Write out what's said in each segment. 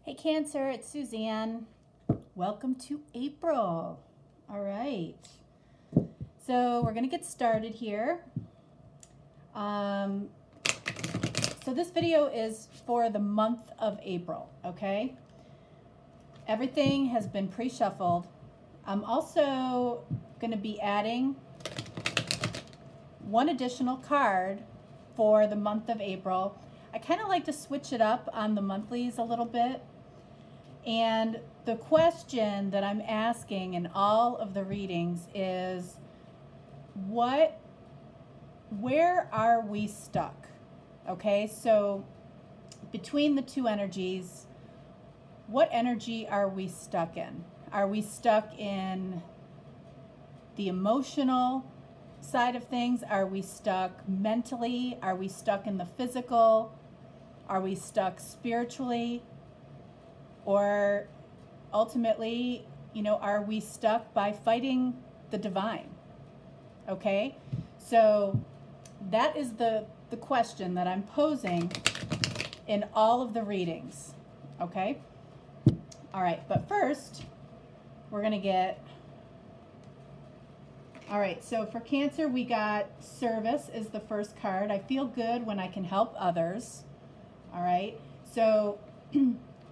Hey Cancer, it's Suzanne. Welcome to April. All right. So we're going to get started here. So this video is for the month of April, okay? Everything has been pre-shuffled. I'm also going to be adding one additional card for the month of April. I kind of like to switch it up on the monthlies a little bit. And the question that I'm asking in all of the readings is, where are we stuck? Okay, so between the two energies, what energy are we stuck in? Are we stuck in the emotional side of things? Are we stuck mentally? Are we stuck in the physical? Are we stuck spiritually? Or ultimately, are we stuck by fighting the divine? Okay, so that is the question that I'm posing in all of the readings. Okay, all right, but first we're gonna get, all right, so for Cancer we got service is the first card. I feel good when I can help others. All right, so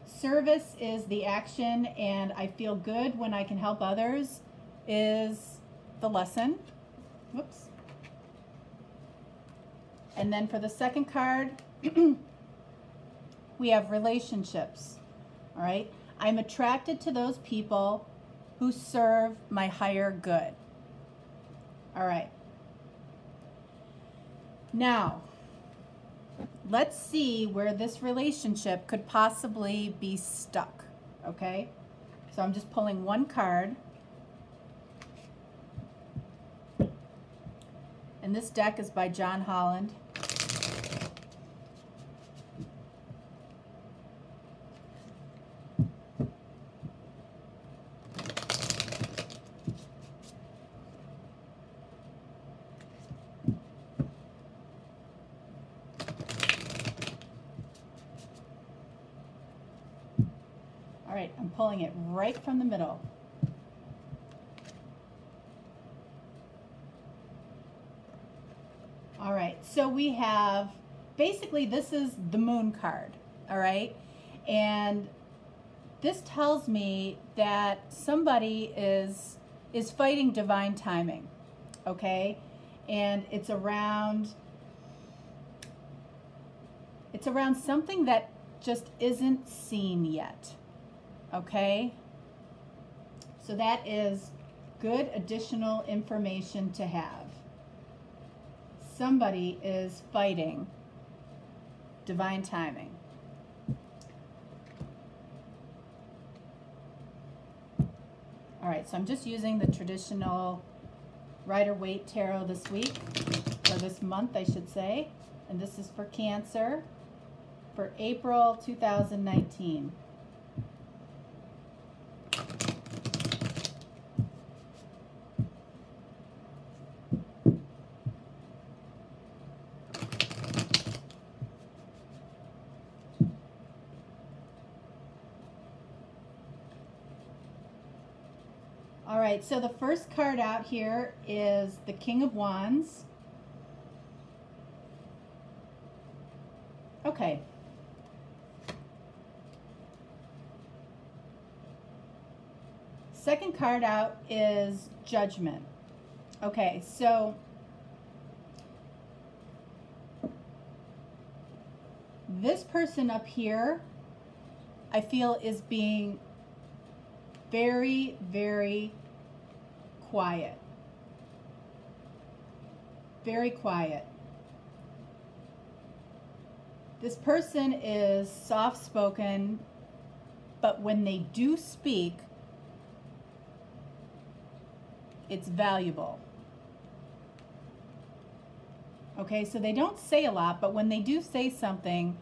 service is the action, and I feel good when I can help others is the lesson. Whoops. And then for the second card, we have relationships. All right. I'm attracted to those people who serve my higher good. All right. Now, let's see where this relationship could possibly be stuck, okay? So I'm just pulling one card. And this deck is by John Holland. All right, I'm pulling it right from the middle. All right, so we have, basically this is the moon card, all right? And this tells me that somebody is fighting divine timing, okay? And it's around something that just isn't seen yet. Okay, so that is good additional information to have. Somebody is fighting divine timing. All right, so I'm just using the traditional Rider-Waite Tarot this week, or this month, I should say. And this is for Cancer for April 2019. All right, so the first card out here is the King of Wands. Okay. Second card out is Judgment. Okay, so this person up here, I feel, is being very, very quiet. Very quiet. This person is soft-spoken, but when they do speak, it's valuable. Okay, so they don't say a lot, but when they do say something,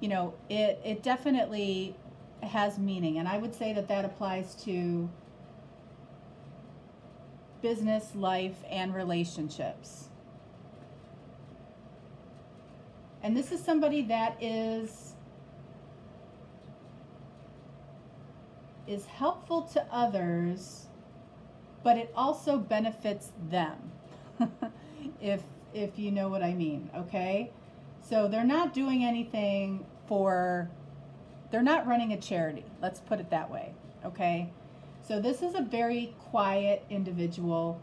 it definitely has meaning. And I would say that applies to business, life, and relationships. And this is somebody that is is helpful to others, but it also benefits them. if if you know what I mean, okay? So they're not doing anything for, they're not running a charity. Let's put it that way, okay? So this is a very quiet individual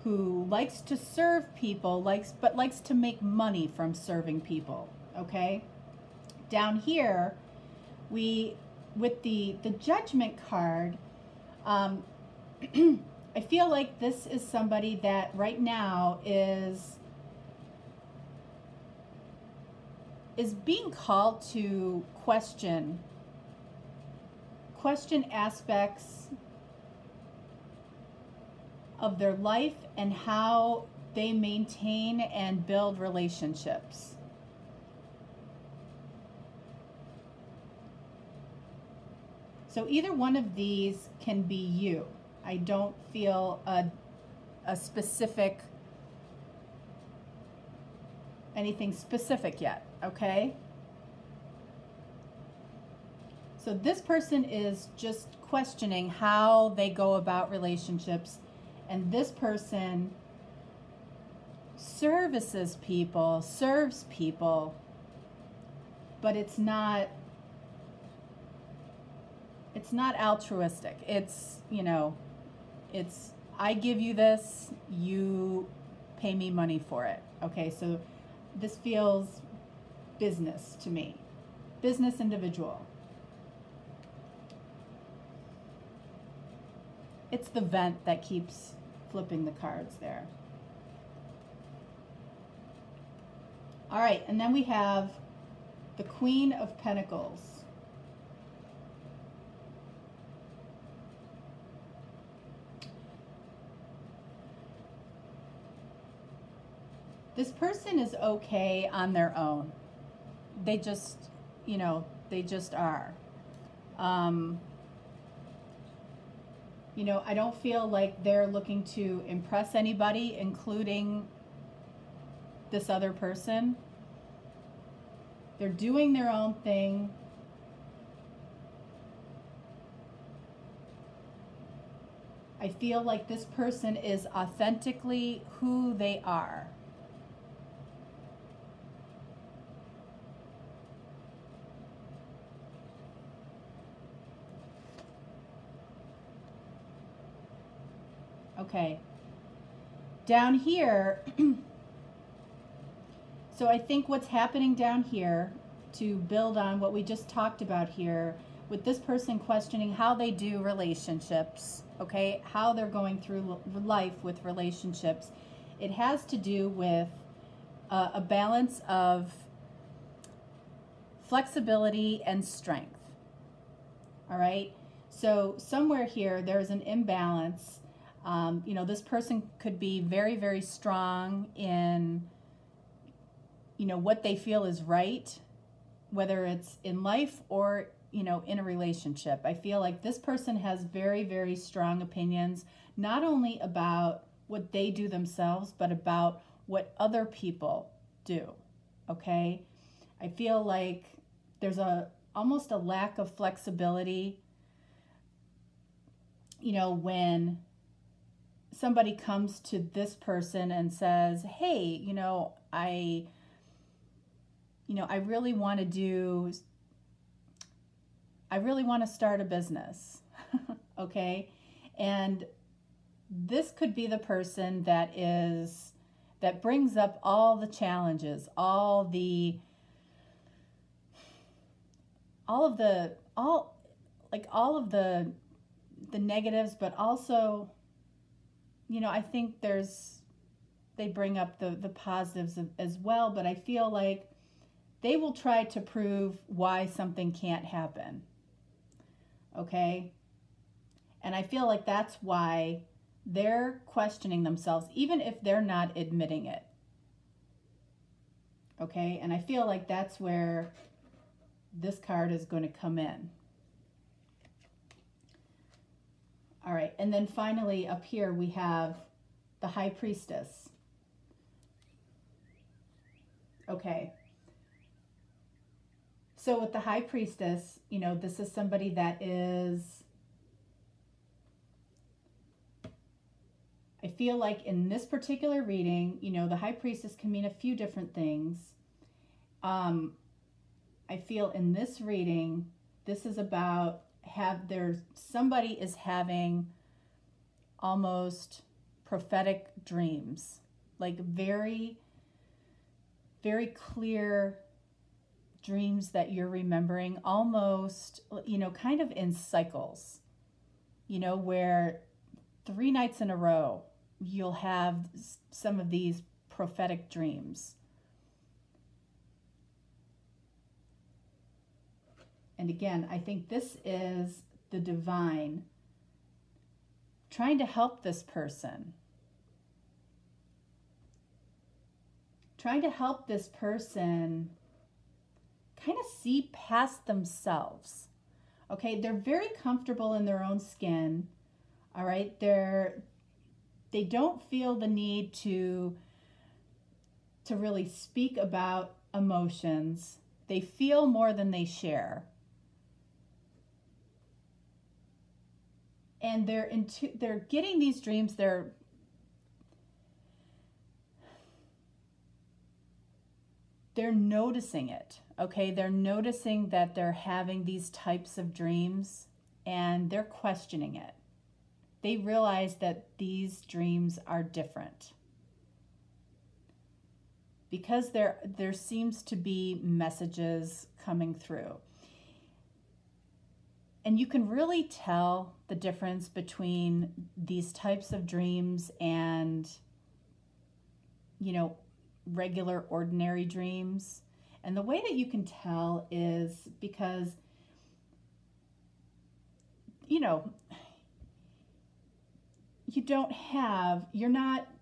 who likes to serve people, but likes to make money from serving people, okay? Down here, we, with the judgment card, I feel like this is somebody that right now is being called to question aspects of their life and how they maintain and build relationships. So either one of these can be you. I don't feel a specific, anything specific yet, okay? So this person is just questioning how they go about relationships, and this person serves people, but it's not altruistic. It's, it's, I give you this, you pay me money for it. Okay, so this feels business to me. Business individual. It's the vent that keeps flipping the cards there. All right, and then we have the Queen of Pentacles. This person is okay on their own. They just, they just are. I don't feel like they're looking to impress anybody, including this other person. They're doing their own thing. I feel like this person is authentically who they are. Okay. Down here, so I think what's happening down here, to build on what we just talked about here, with this person questioning how they do relationships, okay, how they're going through life with relationships, it has to do with a balance of flexibility and strength. All right? So somewhere here, there's an imbalance. This person could be very, very strong in, what they feel is right, whether it's in life or, in a relationship. I feel like this person has very, very strong opinions, not only about what they do themselves, but about what other people do. Okay? I feel like there's almost a lack of flexibility, when somebody comes to this person and says, hey, I really want to start a business. Okay. And this could be the person that brings up all the challenges, all of the negatives, but also, I think they bring up the positives as well, but I feel like they will try to prove why something can't happen. Okay? And I feel like that's why they're questioning themselves, even if they're not admitting it. Okay? And I feel like that's where this card is going to come in. All right, and then finally up here we have the High Priestess. Okay. So with the High Priestess, this is somebody that is feel like in this particular reading, the High Priestess can mean a few different things. I feel in this reading, this is about somebody is having almost prophetic dreams, like very, very clear dreams that you're remembering, almost, kind of in cycles, where 3 nights in a row, you'll have some of these prophetic dreams. And again, I think this is the divine trying to help this person. Trying to help this person kind of see past themselves. Okay, they're very comfortable in their own skin. All right, they don't feel the need to really speak about emotions. They feel more than they share. And they're getting these dreams. They're noticing it. Okay, they're noticing that they're having these types of dreams, and they're questioning it. They realize that these dreams are different because there seems to be messages coming through. And you can really tell the difference between these types of dreams and, regular, ordinary dreams. And the way that you can tell is because,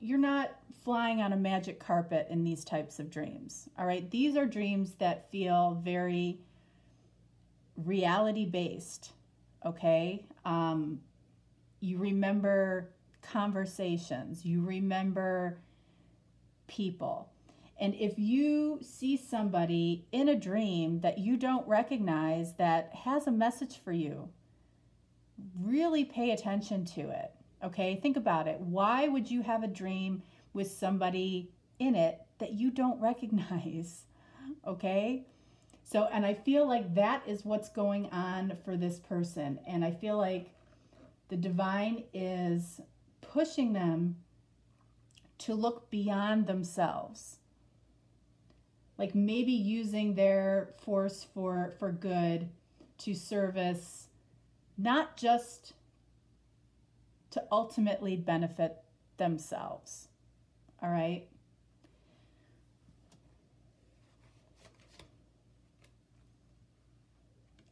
you're not flying on a magic carpet in these types of dreams. All right. These are dreams that feel very reality based. Okay. You remember conversations, you remember people. And if you see somebody in a dream that you don't recognize that has a message for you, really pay attention to it. Okay, think about it. Why would you have a dream with somebody in it that you don't recognize? Okay, so, and I feel like that is what's going on for this person. And I feel like the divine is pushing them to look beyond themselves. Like maybe using their force for good to service, not just to ultimately benefit themselves. All right?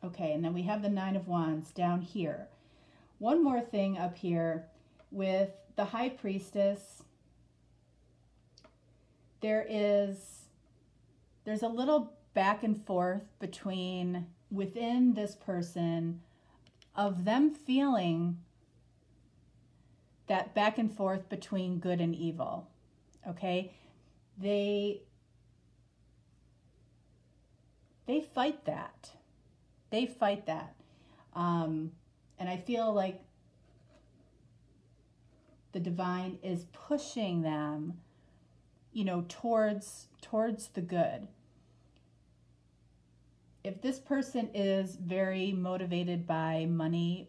Okay, and then we have the 9 of Wands down here. One more thing up here with the High Priestess. There's a little back and forth within this person of them feeling that back and forth between good and evil. Okay? They fight that. They fight that. And I feel like the divine is pushing them, towards the good. If this person is very motivated by money,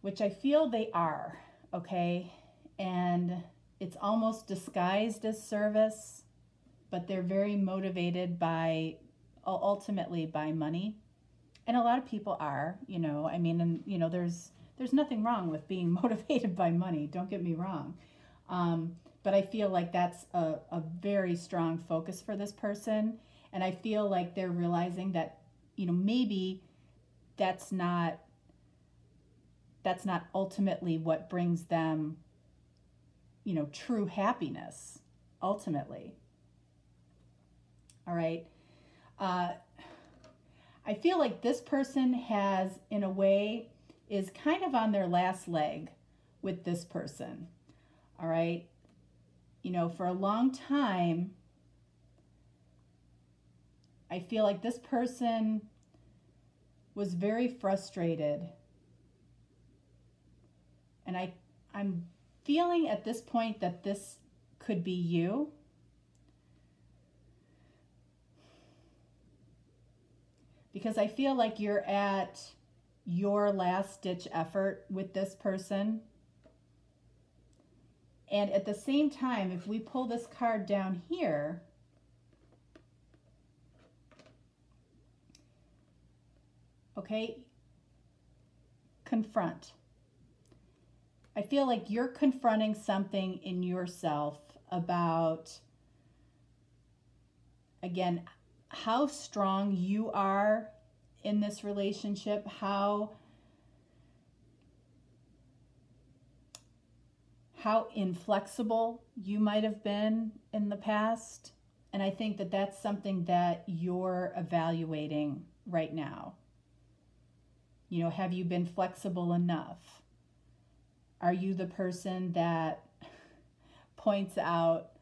which I feel they are, okay, and it's almost disguised as service, but they're very motivated ultimately by money. And a lot of people are, there's nothing wrong with being motivated by money, don't get me wrong. But I feel like that's a very strong focus for this person. And I feel like they're realizing that, maybe that's not ultimately what brings them, true happiness, ultimately. All right. I feel like this person in a way, is kind of on their last leg with this person. All right. For a long time, I feel like this person was very frustrated. And I'm feeling at this point that this could be you. Because I feel like you're at your last ditch effort with this person. And at the same time, if we pull this card down here, okay, confront. I feel like you're confronting something in yourself about, again, how strong you are in this relationship, how inflexible you might have been in the past. And I think that that's something that you're evaluating right now. You know, have you been flexible enough? Are you the person that points out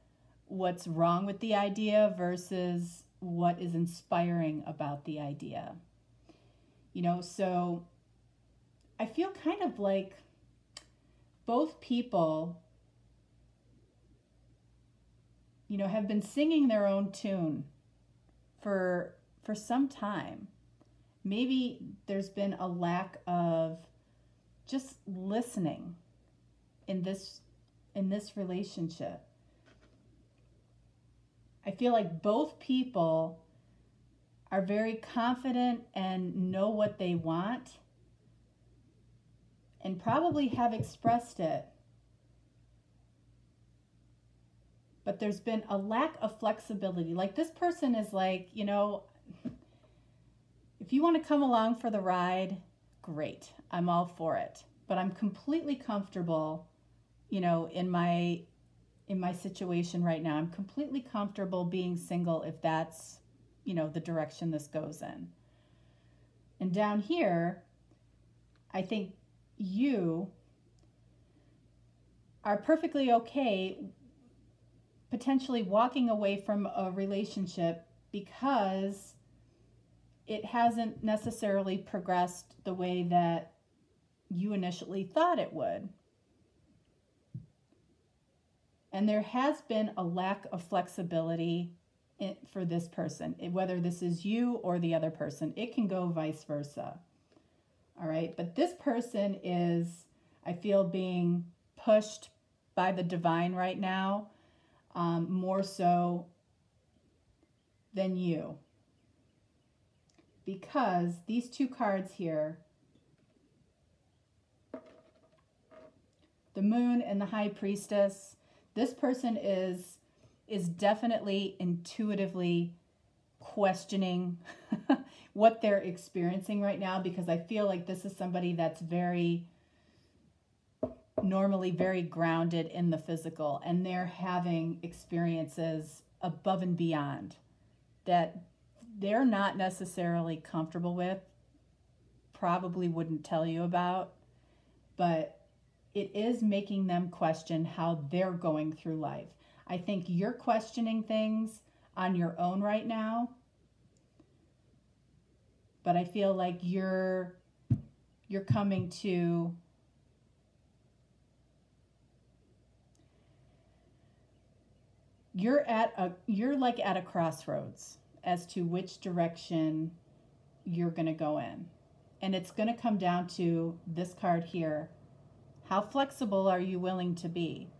what's wrong with the idea versus what is inspiring about the idea? You know, so I feel kind of like both people, you know, have been singing their own tune for some time. Maybe there's been a lack of just listening in this relationship. I feel like both people are very confident and know what they want and probably have expressed it. But there's been a lack of flexibility. Like this person is like, you know, if you want to come along for the ride, great. I'm all for it. But I'm completely comfortable, you know, in my situation right now. I'm completely comfortable being single if that's, you know, the direction this goes in. And down here, I think you are perfectly okay potentially walking away from a relationship because it hasn't necessarily progressed the way that you initially thought it would. And there has been a lack of flexibility for this person, whether this is you or the other person. It can go vice versa. All right, but this person is, I feel, being pushed by the divine right now, more so than you. Because these two cards here, the Moon and the High Priestess, this person is definitely intuitively questioning what they're experiencing right now, because I feel like this is somebody that's normally very grounded in the physical, and they're having experiences above and beyond that they're not necessarily comfortable with, probably wouldn't tell you about, but it is making them question how they're going through life. I think you're questioning things on your own right now, but I feel like you're coming to you're like at a crossroads as to which direction you're going to go in. And it's going to come down to this card here. How flexible are you willing to be?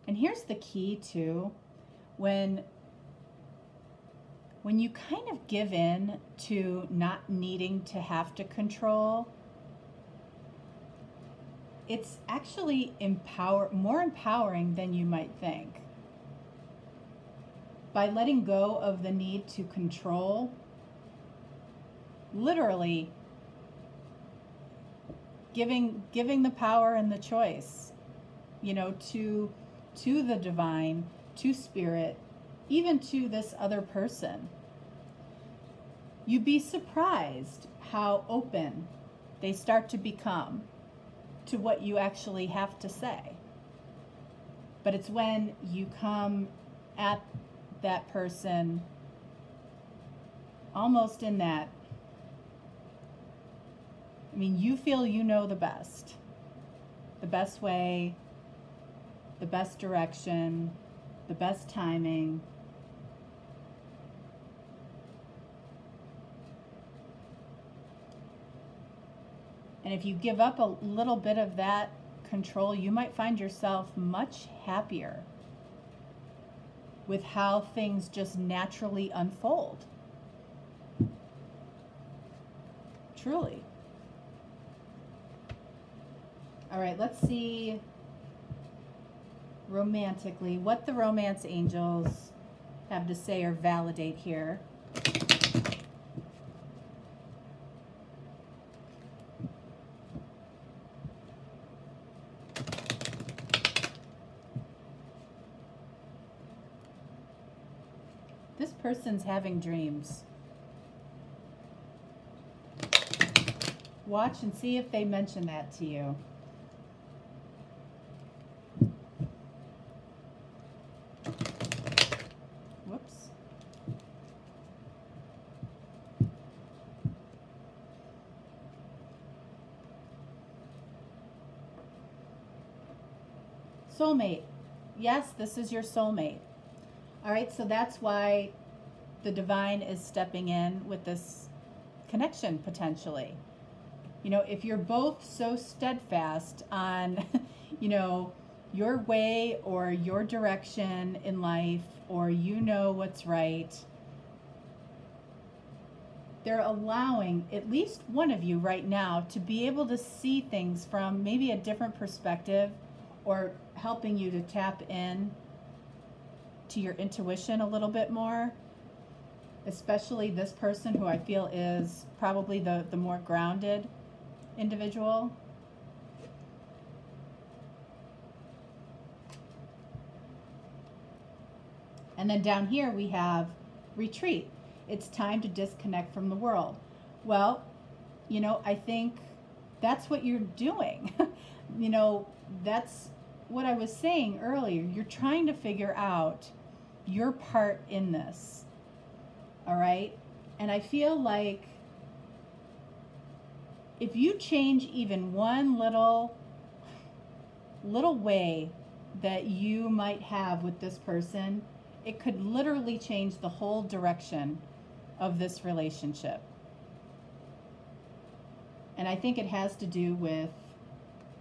And here's the key too. When you kind of give in to not needing to have to control, it's actually more empowering than you might think. By letting go of the need to control, literally giving the power and the choice, you know, to the divine, to spirit, even to this other person. You'd be surprised how open they start to become to what you actually have to say. But it's when you come at that person almost in that I mean, you feel you know the best way, the best direction, the best timing. And if you give up a little bit of that control, you might find yourself much happier with how things just naturally unfold. Truly. All right, let's see romantically what the romance angels have to say or validate here. This person's having dreams. Watch and see if they mention that to you. Whoops. Soulmate. Yes, this is your soulmate. All right, so that's why the divine is stepping in with this connection potentially. You know, if you're both so steadfast on, you know, your way or your direction in life, or you know what's right, they're allowing at least one of you right now to be able to see things from maybe a different perspective, or helping you to tap in to your intuition a little bit more, especially this person who I feel is probably the more grounded individual. And then down here we have retreat. It's time to disconnect from the world. Well, you know, I think that's what you're doing. You know, that's what I was saying earlier. You're trying to figure out your part in this. All right? And I feel like if you change even one little way that you might have with this person, it could literally change the whole direction of this relationship. And I think it has to do with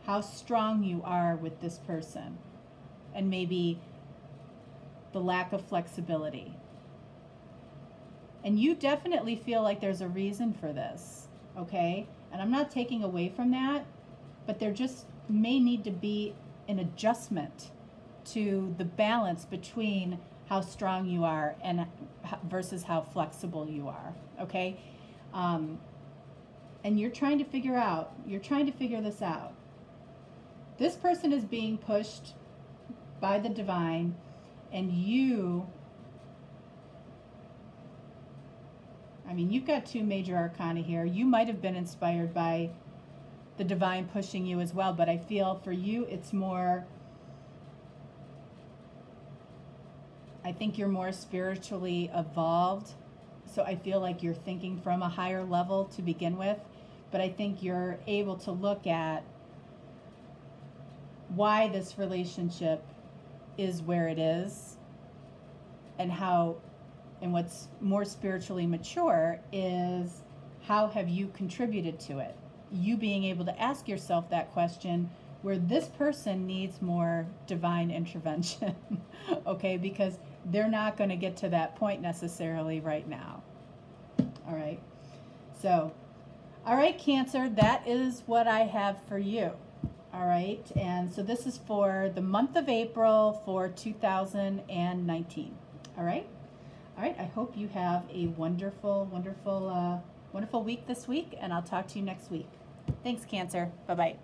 how strong you are with this person, and maybe the lack of flexibility. And you definitely feel like there's a reason for this, okay? And I'm not taking away from that, but there just may need to be an adjustment to the balance between how strong you are and versus how flexible you are, okay? And you're trying to figure this out. This person is being pushed by the divine, and you've got two major arcana here. You might have been inspired by the divine pushing you as well, but I feel for you it's more, I think you're more spiritually evolved, so I feel like you're thinking from a higher level to begin with, but I think you're able to look at why this relationship is where it is, and what's more spiritually mature is how have you contributed to it. You being able to ask yourself that question, where this person needs more divine intervention, okay, because they're not going to get to that point necessarily right now. All right. So, all right, Cancer, that is what I have for you. All right. And so this is for the month of April for 2019. All right. All right. I hope you have a wonderful, wonderful week this week, and I'll talk to you next week. Thanks, Cancer. Bye-bye.